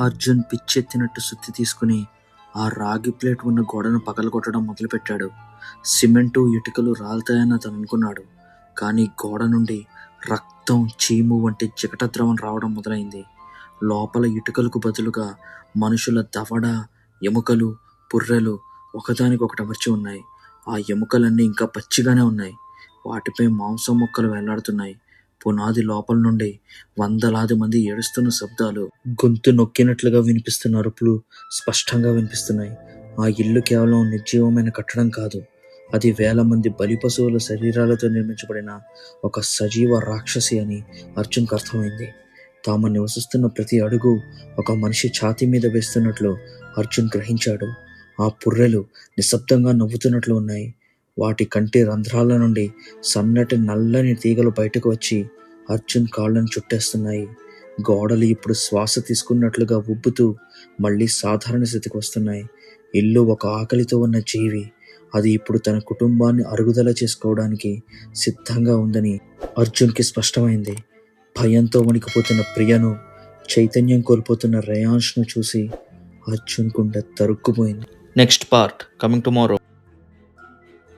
అర్జున్ పిచ్చెత్తినట్టు సుత్తి తీసుకుని ఆ రాగి ప్లేట్ ఉన్న గోడను పగలగొట్టడం మొదలుపెట్టాడు. సిమెంటు, ఇటుకలు రాలుతాయని అతను అనుకున్నాడు. కానీ గోడ నుండి రక్తం, చీము వంటి చికట ద్రవం రావడం మొదలైంది. లోపల ఇటుకలకు బదులుగా మనుషుల దవడ, ఎముకలు, పుర్రెలు ఒకదానికొకటి అమర్చి ఉన్నాయి. ఆ ఎముకలన్నీ ఇంకా పచ్చిగానే ఉన్నాయి. వాటిపై మాంసం ముక్కలు వేలాడుతున్నాయి. పునాది లోపల నుండి వందలాది మంది ఏడుస్తున్న శబ్దాలు, గొంతు నొక్కినట్లుగా వినిపిస్తున్న అరుపులు స్పష్టంగా వినిపిస్తున్నాయి. ఆ ఇల్లు కేవలం నిర్జీవమైన కట్టడం కాదు, అది వేల మంది బలి పశువుల శరీరాలతో నిర్మించబడిన ఒక సజీవ రాక్షసి అని అర్జున్కు అర్థమైంది. తాము నివసిస్తున్న ప్రతి అడుగు ఒక మనిషి ఛాతీ మీద వేస్తున్నట్లు అర్జున్ గ్రహించాడు. ఆ పుర్రెలు నిశ్శబ్దంగా నవ్వుతున్నట్లు ఉన్నాయి. వాటి కంటి రంధ్రాల నుండి సన్నటి నల్లని తీగలు బయటకు వచ్చి అర్జున్ కాళ్ళను చుట్టేస్తున్నాయి. గోడలు ఇప్పుడు శ్వాస తీసుకున్నట్లుగా ఉబ్బుతూ మళ్ళీ సాధారణ స్థితికి వస్తున్నాయి. ఇల్లు ఒక ఆకలితో ఉన్న జీవి. అది ఇప్పుడు తన కుటుంబాన్ని అరుగుదల చేసుకోవడానికి సిద్ధంగా ఉందని అర్జున్కి స్పష్టమైంది. భయంతో వణికిపోతున్న ప్రియను, చైతన్యం కోల్పోతున్న రేయాన్ష్ను చూసి అర్జున్ గుండె తరుక్కుపోయింది. Next part coming tomorrow.